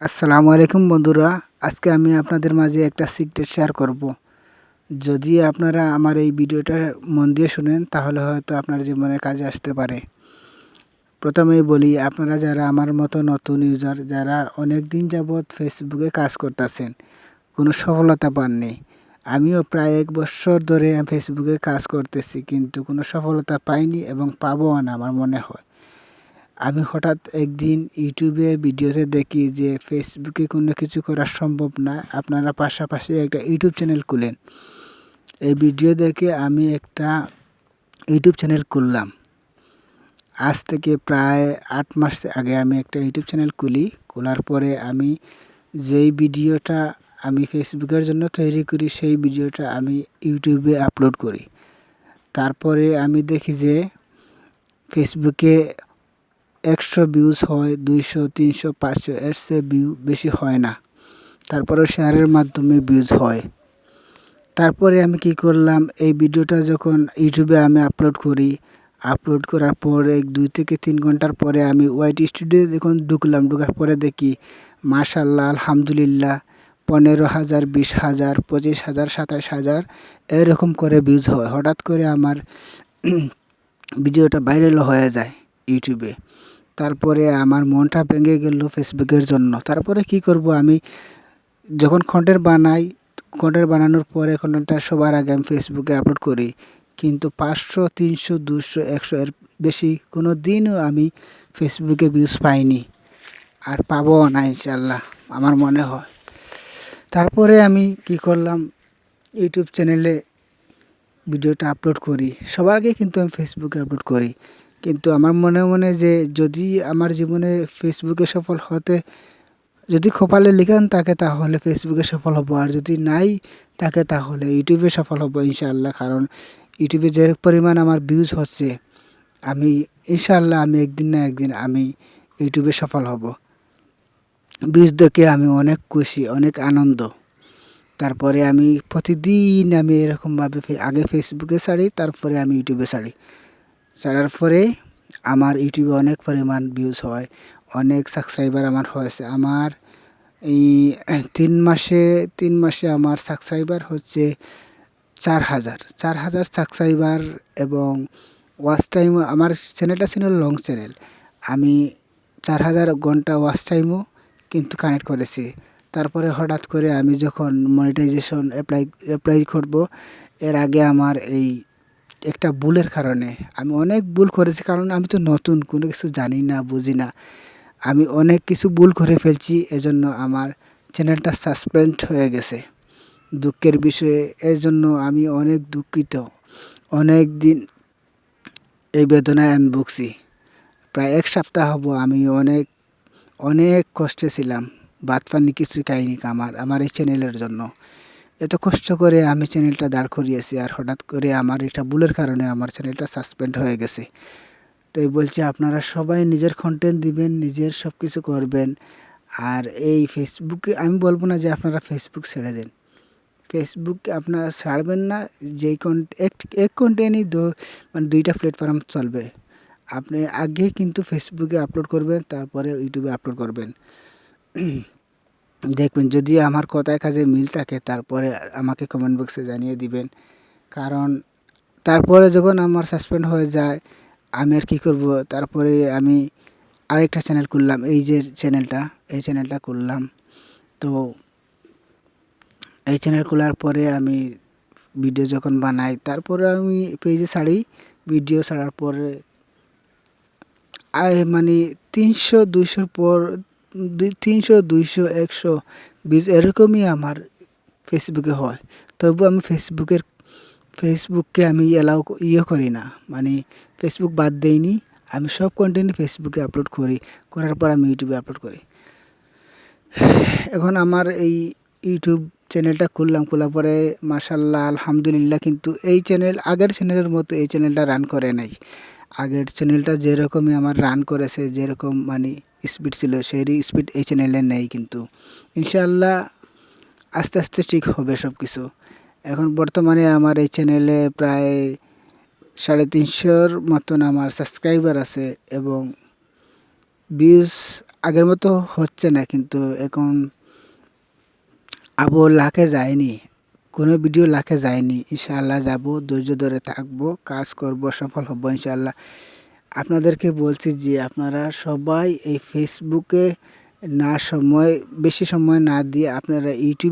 আসসালামু আলাইকুম বন্ধুরা। আজকে আমি আপনাদের মাঝে একটা সিক্রেট শেয়ার করব। যদি আপনারা আমার এই ভিডিওটা মন দিয়ে শুনেন তাহলে হয়তো আপনার জীবনে কাজে আসতে পারে। প্রথমেই বলি, আপনারা যারা আমার মতো নতুন ইউজার, যারা অনেক দিন যাবৎ ফেসবুকে কাজ করতেছেন, কোনো সফলতা পাননি। আমিও প্রায় ১ বছর ধরে ফেসবুকে কাজ করতেছি, কিন্তু কোনো সফলতা পাইনি এবং পাবোও না আমার মনে হয়। আমি হঠাৎ একদিন ইউটিউবে ভিডিওতে দেখি যে ফেসবুকে কোনো কিছু করা সম্ভব না, আপনারা পাশাপাশি একটা ইউটিউব চ্যানেল খুলেন। এই ভিডিও দেখে আমি একটা ইউটিউব চ্যানেল খুললাম। আজ থেকে প্রায় ৮ মাস আগে আমি একটা ইউটিউব চ্যানেল খুলি। খোলার পরে আমি যেই ভিডিওটা আমি ফেসবুকের জন্য তৈরি করি, সেই ভিডিওটা আমি ইউটিউবে আপলোড করি। তারপরে আমি দেখি যে ফেসবুকে ১০০ ভিউজ হয়, ২০০, ৩০০, ৫০০, এর চেয়ে ভিউ বেশি হয় না। তারপরেও শেয়ারের মাধ্যমে ভিউজ হয়। তারপরে আমি কি করলাম, এই ভিডিওটা যখন ইউটিউবে আমি আপলোড করি, আপলোড করার পরে ২ থেকে ৩ ঘন্টার পরে আমি ওয়াইট স্টুডিও যখন ঢুকলাম, ঢোকার পরে দেখি মাশাআল্লাহ, আলহামদুলিল্লাহ ১৫,০০০, ২০,০০০, ২৫,০০০, ২৭,০০০ এরকম করে ভিউজ হয়। হঠাৎ করে আমার ভিডিওটা ভাইরাল হয়ে যায় ইউটিউবে। তারপরে আমার মনটা ভেঙে গেল ফেসবুকের জন্য। তারপরে কি করব, আমি যখন কন্টেন্ট বানাই, কন্টেন্ট বানানোর পরে কন্টেন্টটা সবার আগে আমি ফেসবুকে আপলোড করি। কিন্তু ৫০০, ৩০০, ২০০, ১০০ এর বেশি কোনো দিনও আমি ফেসবুকে ভিউজ পাইনি, আর পাবোও না ইনশাআল্লাহ আমার মনে হয়। তারপরে আমি কি করলাম, ইউটিউব চ্যানেলে ভিডিওটা আপলোড করি। সবার আগে কিন্তু আমি ফেসবুকে আপলোড করি। কিন্তু আমার মনে মনে যে যদি আমার জীবনে ফেসবুকে সফল হতে যদি কপালে লিখন থাকে তাহলে ফেসবুকে সফল হব, আর যদি নাই থাকে তাহলে ইউটিউবে সফল হব ইনশাআল্লাহ। কারণ ইউটিউবে যে পরিমাণ আমার ভিউজ হচ্ছে, আমি ইনশাআল্লাহ আমি একদিন না একদিন আমি ইউটিউবে সফল হব। ভিউজ দেখে আমি অনেক খুশি, অনেক আনন্দ। তারপরে আমি প্রতিদিন আমি এরকমভাবে আগে ফেসবুকে ছাড়ি, তারপরে আমি ইউটিউবে ছাড়ি। ছাড়ার পরে আমার ইউটিউবে অনেক পরিমাণ ভিউজ হয়, অনেক সাবস্ক্রাইবার আমার হয়েছে। আমার এই ৩ মাসে আমার সাবস্ক্রাইবার হচ্ছে ৪,০০০ সাবস্ক্রাইবার। এবং ওয়াচ টাইম, আমার চ্যানেলটা ছিল লং চ্যানেল। আমি ৪,০০০ ঘন্টা ওয়াচ টাইমও কিন্তু কানেক্ট করেছি। তারপরে হঠাৎ করে আমি যখন মনিটাইজেশন অ্যাপ্লাই করব, এর আগে আমার এই একটা ভুলের কারণে আমি অনেক ভুল করেছি, কারণ আমি তো নতুন, কোনো কিছু জানি না, বুঝি না। আমি অনেক কিছু ভুল করে ফেলছি, এজন্য আমার চ্যানেলটা সাসপেন্ড হয়ে গেছে। দুঃখের বিষয়ে, এর জন্য আমি অনেক দুঃখিত। অনেক দিন এই বেদনায় আমি ভুগছি। প্রায় ১ সপ্তাহ হব আমি অনেক অনেক কষ্টে ছিলাম। ভাত পানি কিছুই খাইনি আমার এই চ্যানেলের জন্য। এত কষ্ট করে আমি চ্যানেলটা দাঁড় করিয়েছি, আর হঠাৎ করে আমার একটা ভুলের কারণে আমার চ্যানেলটা সাসপেন্ড হয়ে গেছে। তাই বলছি, আপনারা সবাই নিজের কন্টেন্ট দিবেন, নিজের সব কিছু করবেন। আর এই ফেসবুকে আমি বলব না যে আপনারা ফেসবুক ছেড়ে দেন। ফেসবুক আপনারা ছাড়বেন না, যেই এক কন্টেন্টই মানে ২টা প্ল্যাটফর্ম চলবে। আপনি আগে কিন্তু ফেসবুকে আপলোড করবেন, তারপরে ইউটিউবে আপলোড করবেন। দেখবেন যদি আমার কথায় কাজে মিল থাকে, তারপরে আমাকে কমেন্ট বক্সে জানিয়ে দিবেন। কারণ তারপরে যখন আমার সাসপেন্ড হয়ে যায়, আমি আর কী করব, তারপরে আমি আরেকটা চ্যানেল খুললাম। এই যে চ্যানেলটা, এই চ্যানেলটা খুললাম। তো এই চ্যানেল খোলার পরে আমি ভিডিও যখন বানাই, তারপরে আমি পেজে ছাড়ি। ভিডিও ছাড়ার পরে মানে ৩০০, ২০০ পর ৩০০, ২০০, ১০০ ভিউজ এরকমই আমার ফেসবুকে হয়। তবুও আমি ফেসবুককে আমি করি না, মানে ফেসবুক বাদ দেইনি। আমি সব কন্টেন্ট ফেসবুকে আপলোড করি, করার পর আমি ইউটিউবে আপলোড করি। এখন আমার এই ইউটিউব চ্যানেলটা খুললাম, খোলার পরে মাশাআল্লাহ, আলহামদুলিল্লাহ, কিন্তু এই চ্যানেল আগের চ্যানেলের মতো এই চ্যানেলটা রান করে নাই। আগের চ্যানেলটা যেরকমই আমার রান করেছে, যেরকম মানে স্পিড ছিল, সেই স্পিড এই চ্যানেলে নেই। কিন্তু ইনশাআল্লাহ আস্তে আস্তে ঠিক হবে সব কিছু। এখন বর্তমানে আমার এই চ্যানেলে প্রায় ৩৫০-র মতন আমার সাবস্ক্রাইবার আছে, এবং ভিউজ আগের মতো হচ্ছে না, কিন্তু এখন আবু লাখে যায়নি, কোনো ভিডিও লাখে যায়নি। ইনশাআল্লাহ যাব, ধৈর্য ধরে থাকবো, কাজ করব, সফল হব ইনশাআল্লাহ। আপনাদেরকে বলছি যে আপনারা সবাই এই ফেসবুকে বেশি সময় না দিয়ে আপনারা ইউটিউব